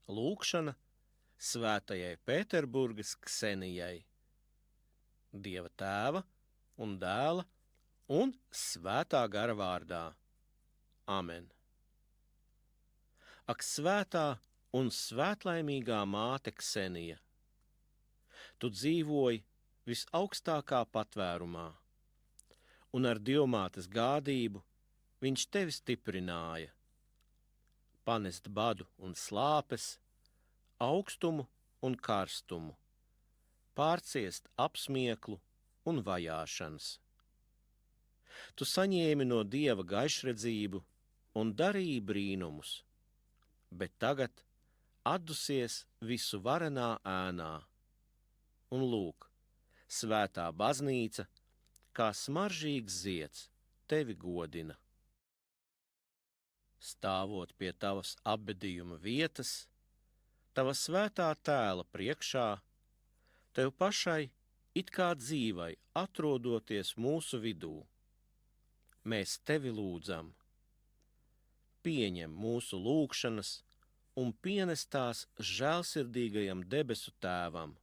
Lūkšana Svētajai Pēterburgas Ksenijai, Dieva Tēva un Dēla un Svētā gara vārdā. Amen. Ak, svētā un svētlaimīgā māte Ksenija, tu dzīvoji visaugstākā patvērumā, un ar Dievmātes gādību viņš tevi stiprināja, panest badu un slāpes, augstumu un karstumu, pārciest apsmieklu un vajāšanas. Tu saņēmi no Dieva gaišredzību un darīji brīnumus, bet tagad atdusies visu varenā ēnā. Un lūk, svētā baznīca, kā smaržīgs zieds, tevi godina. Stāvot pie tavas apbedījuma vietas, tava svētā tēla priekšā, tev pašai it kā dzīvai atrodoties mūsu vidū, mēs tevi lūdzam. Pieņem mūsu lūgšanas un pienes tās žēlsirdīgajam debesu Tēvam,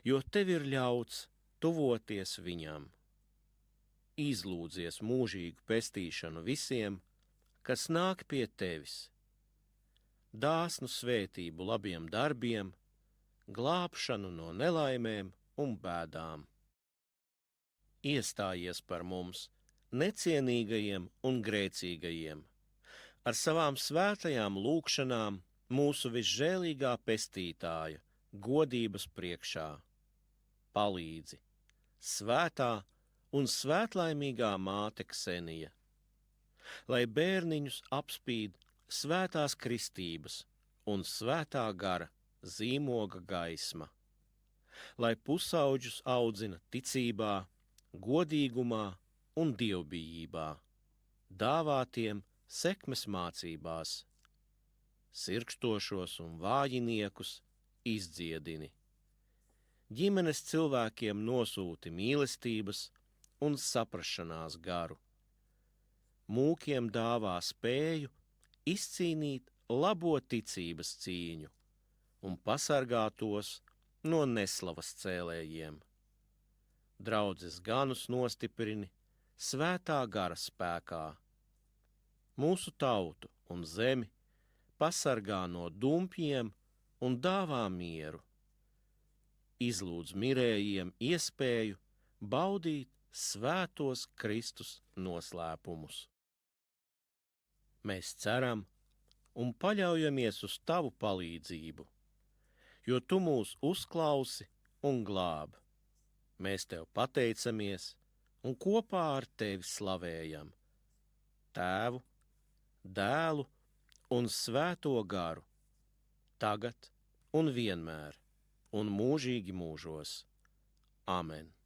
jo tev ir ļauts tuvoties viņam. Izlūdzies mūžīgu pestīšanu visiem, kas nāk pie tevis, dāsnu svētību labiem darbiem, glābšanu no nelaimēm un bēdām. Iestājies par mums, necienīgajiem un grēcīgajiem, ar savām svētajām lūgšanām mūsu visžēlīgā pestītāja godības priekšā. Palīdzi, svētā un svētlaimīgā māte Ksenija, lai bērniņus apspīd svētās kristības un svētā gara zīmoga gaisma, lai pusauģus audzina ticībā, godīgumā un dievbijībā, dāvātiem sekmes mācībās, sirkstošos un vājiniekus izdziedini. Ģimenes cilvēkiem nosūti mīlestības un saprašanās garu. Mūkiem dāvā spēju izcīnīt labo ticības cīņu un pasargā tos no neslavas cēlējiem. Draudzes ganus nostiprini svētā gara spēkā. Mūsu tautu un zemi pasargā no dumpjiem un dāvā mieru. Izlūdz mirējiem iespēju baudīt svētos Kristus noslēpumus. Mēs ceram un paļaujamies uz tavu palīdzību, jo tu mūs uzklausi un glāb. Mēs tev pateicamies un kopā ar tevi slavējam Tēvu, Dēlu un Svēto garu, tagad un vienmēr un mūžīgi mūžos. Amen.